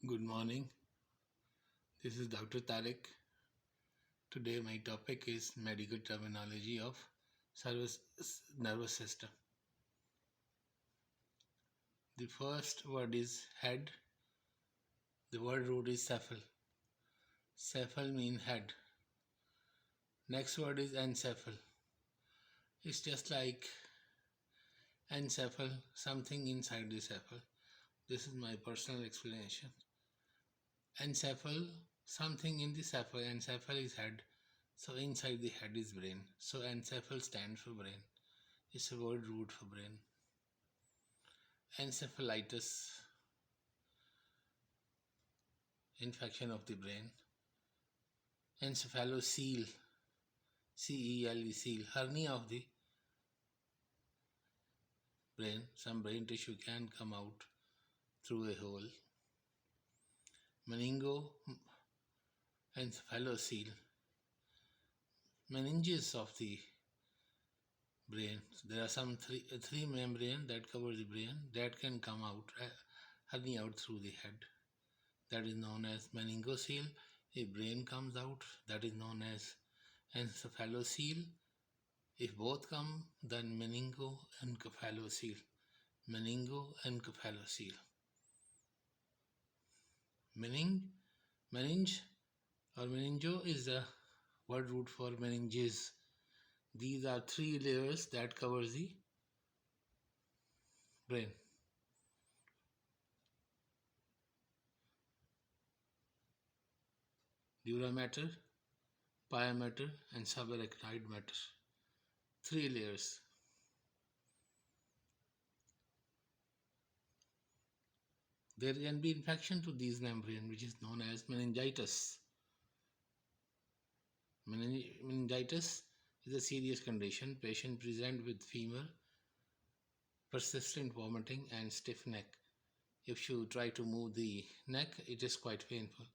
Good morning. This is Dr. Tarek. Today my topic is medical terminology of nervous system. The first word is head. The word root is cephal. Cephal means head. Next word is encephal. It's just like encephal, something inside the cephal. This is my personal explanation. Encephal, something in the cephal. Encephal is head. So inside the head is brain. So encephal stands for brain. It's a word root for brain. Encephalitis, infection of the brain. Encephalocele, CELE, seal, hernia of the brain. Some brain tissue can come out through a hole. Meningo encephalocele, meninges of the brain. There are some three membrane that cover the brain that can come out, hernia out through the head. That is known as meningocele. A brain comes out, that is known as encephalocele. If both come, then meningoencephalocele. Meningoencephalocele. Meninge or meningo is the word root for meninges. These are three layers that cover the brain. Dura matter, pia matter, and subarachnoid matter. Three layers. There can be infection to these membrane, which is known as meningitis. Meningitis is a serious condition. Patient present with fever, persistent vomiting, and stiff neck. If you try to move the neck, it is quite painful,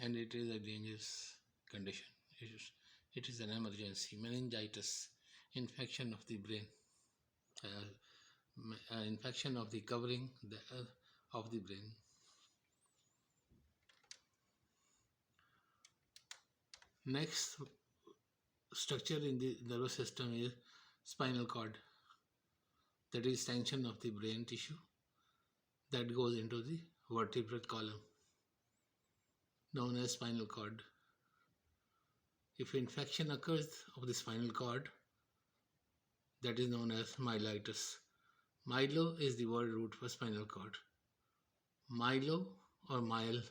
and it is a dangerous condition. It is an emergency. Meningitis, infection of the brain, infection of the covering of the brain. Next structure in the nervous system is spinal cord. That is extension of the brain tissue that goes into the vertebral column, known as spinal cord. If infection occurs of the spinal cord, that is known as myelitis. Myelo is the word root for spinal cord. Myelo or myel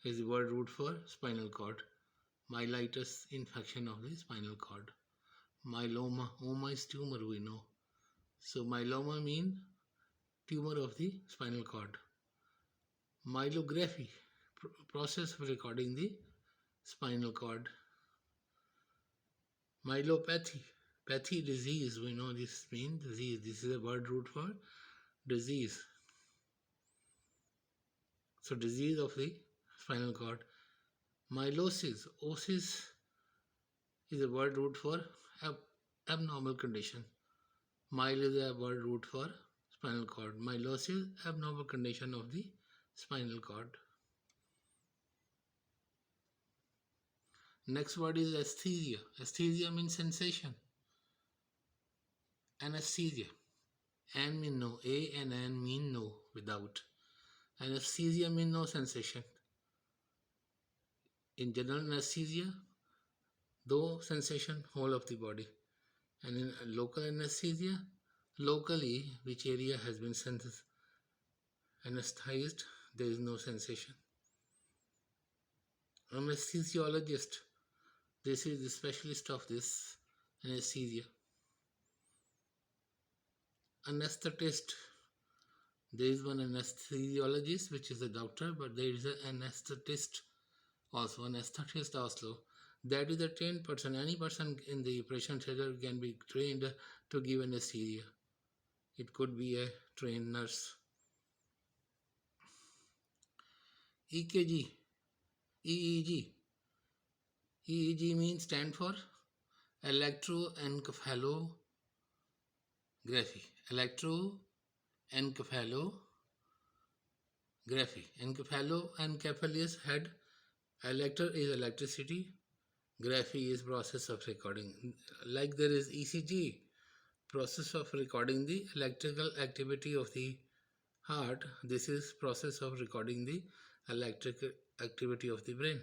is the word root for spinal cord. Myelitis, infection of the spinal cord. Myeloma, oma is tumor, we know. So myeloma means tumor of the spinal cord. Myelography, process for recording the spinal cord. Myelopathy, pathy, disease, we know this means disease. This is a word root for disease. So disease of the spinal cord. Mylosis, osis is a word root for abnormal condition. Myel is a word root for spinal cord. Mylosis, abnormal condition of the spinal cord. Next word is aesthesia. Aesthesia means sensation. Anesthesia. An mean no. A and an mean no, without. Anesthesia means no sensation. In general anesthesia, though sensation whole of the body. And in local anesthesia, locally which area has been anesthetized, there is no sensation. Anesthesiologist, this is the specialist of this anesthesia. Anesthetist, there is one anesthesiologist which is a doctor, but there is an anesthetist also. Anesthetist also, that is a trained person. Any person in the operation theater can be trained to give anesthesia. It could be a trained nurse. EKG, EEG. EEG means stand for electroencephalography. Electroencephalography. graphy. Encephalus head. Elector is electricity. Graphy is process of recording. Like there is ECG, process of recording the electrical activity of the heart. This is process of recording the electrical activity of the brain.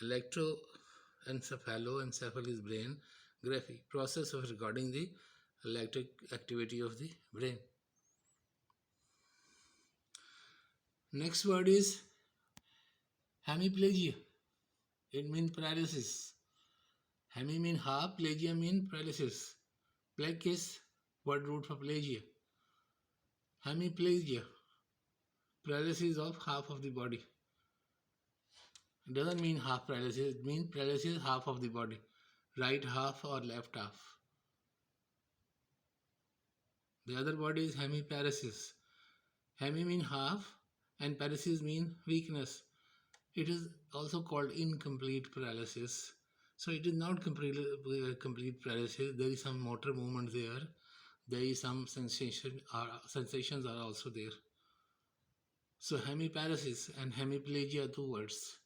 Electroencephalus brain. Graphy, process of recording the electric activity of the brain. Next word is hemiplegia. It means paralysis. Hemi means half, plegia means paralysis. Pleg is word root for plegia. Hemiplegia, paralysis of half of the body. It doesn't mean half paralysis, it means paralysis half of the body. Right half or left half. The other word is hemiparesis. Hemi means half and paresis means weakness. It is also called incomplete paralysis. So it is not complete paralysis. There is some motor movement there. There is some sensations are also there. So hemiparesis and hemiplegia are two words.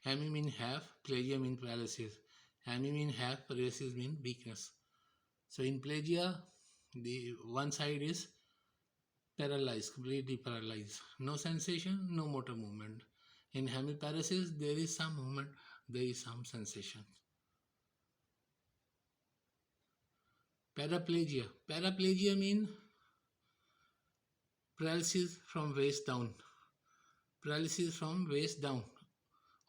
Hemi means half, plegia means paralysis. Hemi means half, paralysis means weakness. So in plegia, the one side is paralyzed, completely paralyzed. No sensation, no motor movement. In hemiparesis, there is some movement, there is some sensation. Paraplegia. Paraplegia means paralysis from waist down. Paralysis from waist down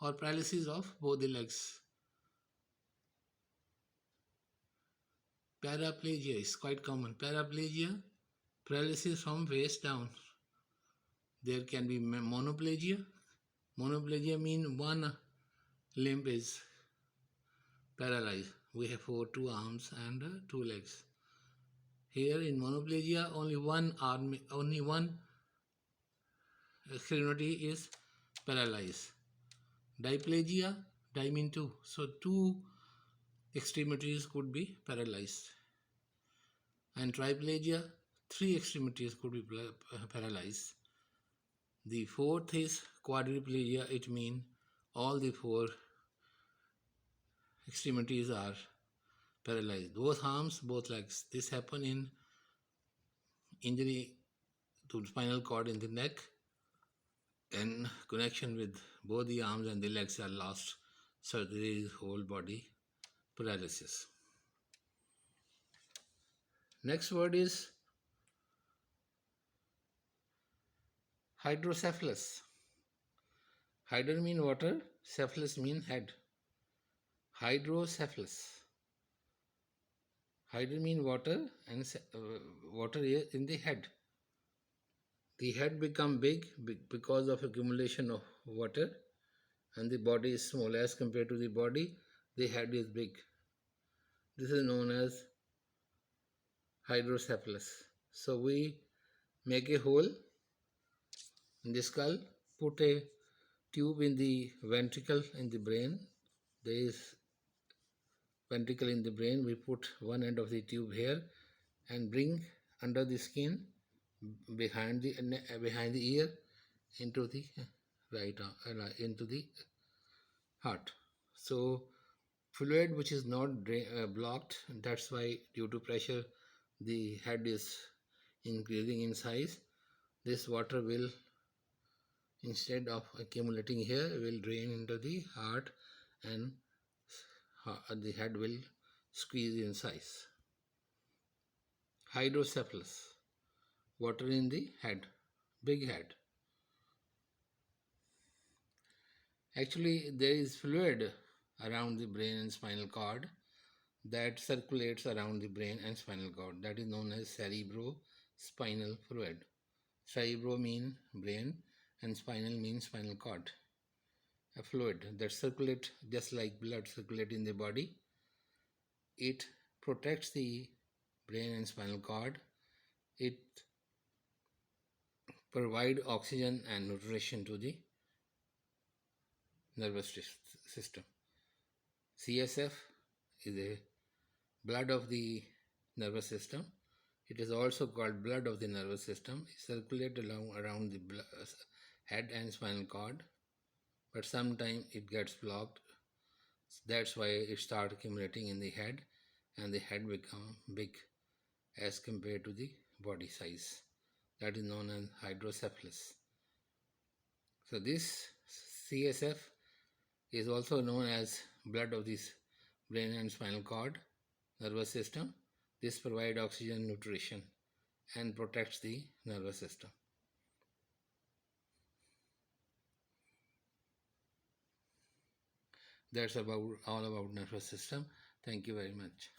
or paralysis of both the legs. Paraplegia is quite common. Paraplegia, paralysis from waist down. There can be monoplegia. Monoplegia means one limb is paralyzed. We have two arms and two legs. Here in monoplegia, only one extremity is paralyzed. Diplegia, di means two. So two extremities could be paralyzed. And triplegia, three extremities could be paralyzed. The fourth is quadriplegia. It means all the four extremities are paralyzed. Both arms, both legs. This happens in injury to the spinal cord in the neck, and connection with both the arms and the legs are lost. So there is whole body paralysis. Next word is hydrocephalus. Hydro means water, cephalus means head. Hydrocephalus. Hydro means water and water is in the head. The head become big because of accumulation of water, and the body is small. As compared to the body, the head is big. This is known as hydrocephalus. So we make a hole in the skull, put a tube in the ventricle in the brain. There is ventricle in the brain. We put one end of the tube here and bring under the skin behind the ear into the right arm, into the heart. So fluid which is not blocked, that's why due to pressure the head is increasing in size. This water will, instead of accumulating here, will drain into the heart, and the head will squeeze in size. Hydrocephalus, water in the head, big head. Actually, there is fluid around the brain and spinal cord that circulates around the brain and spinal cord. That is known as cerebrospinal fluid. Cerebro means brain and spinal means spinal cord. A fluid that circulates just like blood circulates in the body. It protects the brain and spinal cord. It provides oxygen and nutrition to the nervous system. CSF is a blood of the nervous system. It is also called blood of the nervous system. It circulates around the head and spinal cord, but sometimes it gets blocked. That's why it starts accumulating in the head, and the head become big as compared to the body size. That is known as hydrocephalus. So this CSF is also known as blood of the brain and spinal cord, nervous system. This provides oxygen nutrition and protects the nervous system. That's about all about nervous system. Thank you very much.